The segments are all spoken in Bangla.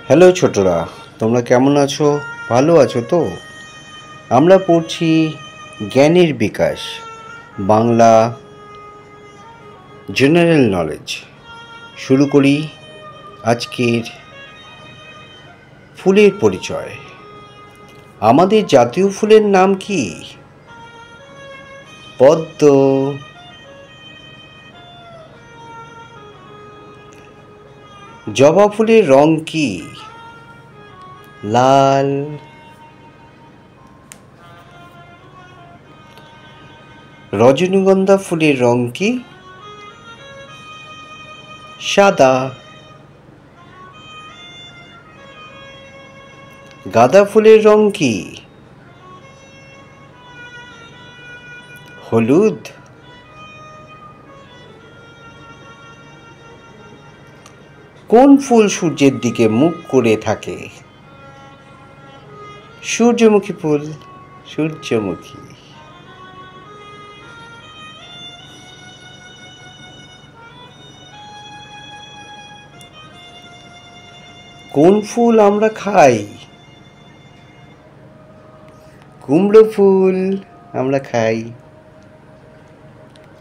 হ্যালো ছোটরা, তোমরা কেমন আছো? ভালো আছো তো? আমরা পড়ছি জ্ঞানের বিকাশ, বাংলা জেনারেল নলেজ। শুরু করি আজকের ফুলের পরিচয়। আমাদের জাতীয় ফুলের নাম কি? পদ্ম। জবা ফুলের রং কি? লাল। রজনীগন্ধা ফুলের রং কি? সাদা। গাঁদা ফুলের রং কি? হলুদ। কোন ফুল সূর্যের দিকে মুখ করে থাকে? সূর্যমুখী ফুল। সূর্যমুখী। কোন ফুল আমরা খাই? কুমড়ো ফুল আমরা খাই।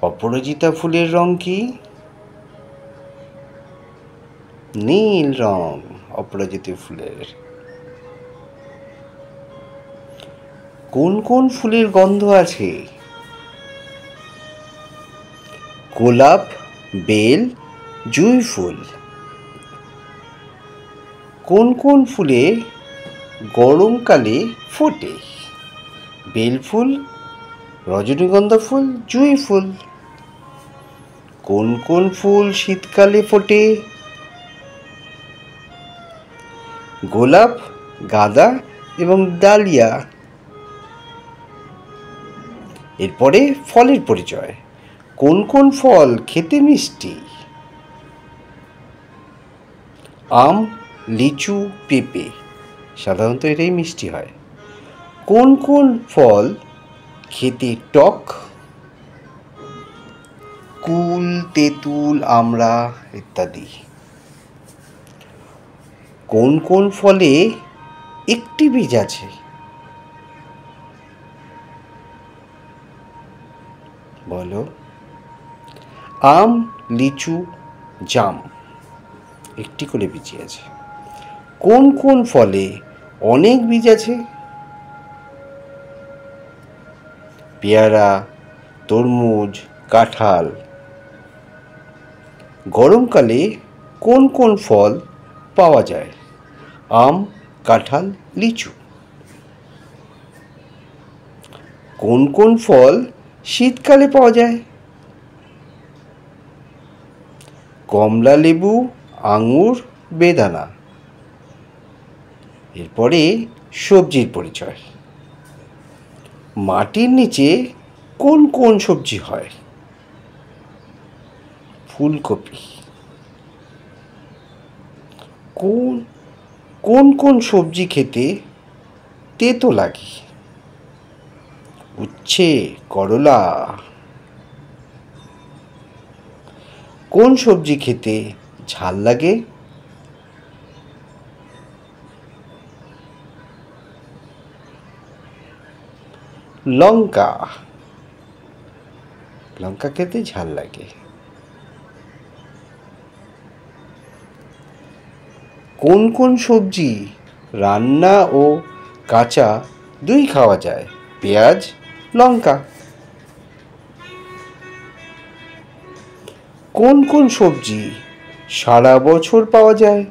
অপরাজিতা ফুলের রং কি? নীল রং অপরাজিতা ফুলের। কোন কোন ফুলের গন্ধ আছে? গোলাপ, বেল, জুঁই ফুল। কোন কোন ফুলে গরমকালে ফোটে? বেল ফুল, রজনীগন্ধা ফুল, জুঁই ফুল। কোন কোন ফুল শীতকালে ফোটে? গোলাপ, গাঁদা এবং ডালিয়া। এরপরে ফলের পরিচয়। কোন কোন ফল খেতে মিষ্টি? আম, লিচু, পেঁপে। সাধারণত এটাই মিষ্টি হয়। কোন কোন ফল খেতে টক? কুল, তেঁতুল, আমড়া ইত্যাদি। কোন কোন ফলে একটি বীজ আছে? বলো। আম, লিচু, জাম। একটি করে বীজ আছে। কোন কোন ফলে অনেক বীজ আছে? পেয়ারা, তরমুজ, কাঁঠাল। গরমকালে কোন কোন ফল পাওয়া যায়? আম, কাঁঠাল, লিচু। কোন কোন ফল শীতকালে পাওয়া যায়? কমলা লেবু, আঙুর, বেদানা। এরপরে সবজির পরিচয়। মাটির নিচে কোন কোন সবজি হয়? ফুলকপি। কোন কোন কোন সবজি খেতে তেতো লাগে? উচ্ছে, করলা। কোন সবজি খেতে ঝাল লাগে? লঙ্কা। লঙ্কা খেতে ঝাল লাগে। কোন কোন সবজি রান্না ও কাঁচা দুই খাওয়া যায়? পেঁয়াজ, লঙ্কা। কোন কোন সবজি সারা বছর পাওয়া যায়?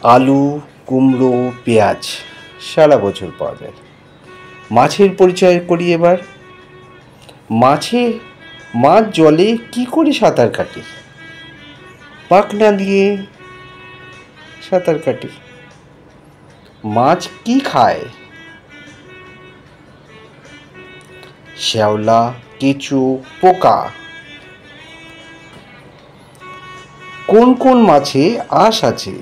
আলু, কুমড়ো, পেঁয়াজ সারা বছর পাওয়া যায়। মাছের পরিচয় করি এবার। মাছ জলে কি করে সাঁতার কাটে? পাখনা দিয়ে সাঁতার কাটে। মাছ কি খায়? শ্যাওলা, কেঁচো, পোকা। কোন কোন মাছে আঁশ আছে?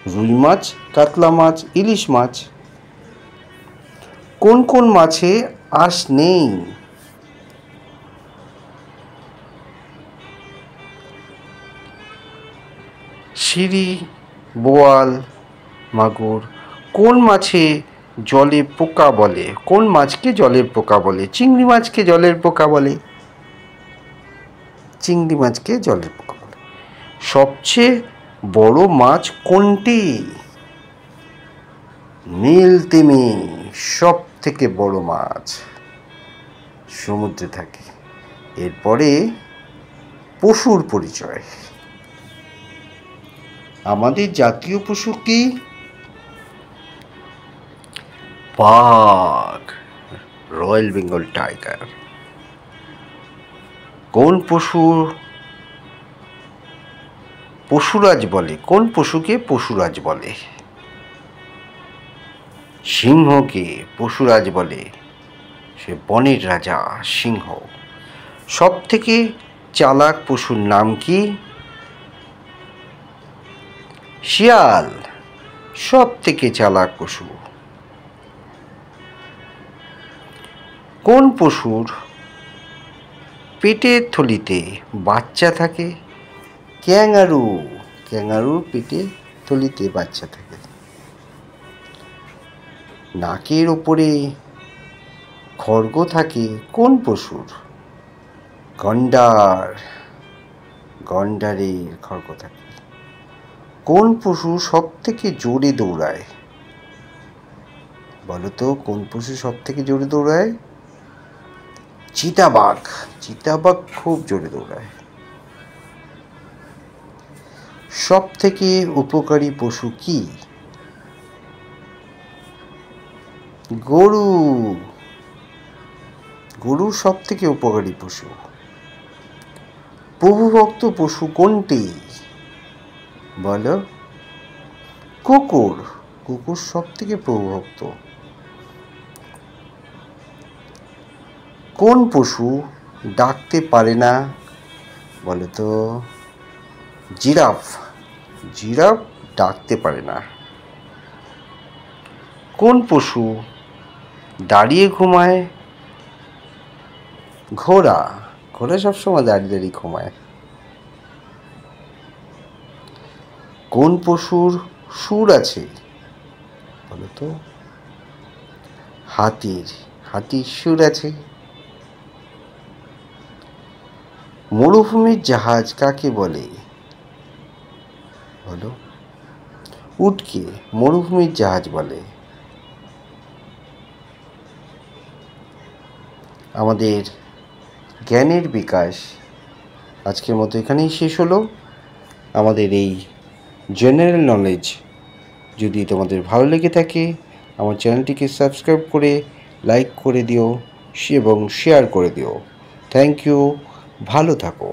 রুই মাছ, কাতলা মাছ, ইলিশ মাছ। কোন কোন মাছে আঁশ নেই? শিরি, বোয়াল, মাগুর। কোন মাছে জলে পোকা বলে? কোন মাছকে জলের পোকা বলে? চিংড়ি মাছকে জলের পোকা বলে। চিংড়ি মাছকে জলের পোকা বলে। সবচেয়ে বড় মাছ কোনটি? নীল তিমি সব থেকে বড় মাছ, সমুদ্রে থাকে। এরপরে পশুর পরিচয়। আমাদের জাতীয় পশু কি? বাঘ, রয়্যাল বেঙ্গল টাইগার। কোন পশুরাজ বলে? কোন পশুকে পশুরাজ বলে? সিংহকে পশুরাজ বলে, সে বনের রাজা সিংহ। সব থেকে চালাক পশুর নাম কি? শিয়াল, সব থেকে চালাক পশু। কোন পশুর পেটের থলিতে বাচ্চা থাকে? ক্যাঙ্গারু, ক্যাঙ্গারুর পেটের থলিতে বাচ্চা থাকে। নাকের ওপরে খড়গ থাকে কোন পশুর? গন্ডার, গন্ডারের খড়গ থাকে। কোন পশু সব থেকে জোরে দৌড়ায়? বলো তো কোন পশু সব থেকে জোরে দৌড়ায়? চিতাবাঘ, চিতাবাঘ খুব জোরে দৌড়ায়। সব থেকে উপকারী পশু কি? গরু, গরু সব থেকে উপকারী পশু। প্রভুভক্ত পশু কোনটি? বলো। কুকুর, কুকুর সব থেকে প্রভুভক্ত। কোন পশু ডাকতে পারে না? বলো তো। জিরাফ, জিরাফ ডাকতে পারে না। কোন পশু দাঁড়িয়ে ঘুমায়? ঘোড়া, ঘোড়া সবসময় দাঁড়িয়ে দাঁড়িয়ে ঘুমায়। কোন পশুর সুর আছে? বলো তো। হাতির, হাতির সুর আছে। মরুভূমির জাহাজ কাকে বলে? বলো। উটকে মরুভূমির জাহাজ বলে। আমাদের জ্ঞানের বিকাশ আজকের মতো এখানেই শেষ হলো। আমাদের এই জেনারেল নলেজ যদি তোমাদের ভালো লেগে থাকে, আমার চ্যানেলটিকে সাবস্ক্রাইব করে লাইক করে দিও এবং শেয়ার করে দিও। থ্যাংক ইউ, ভালো থাকো।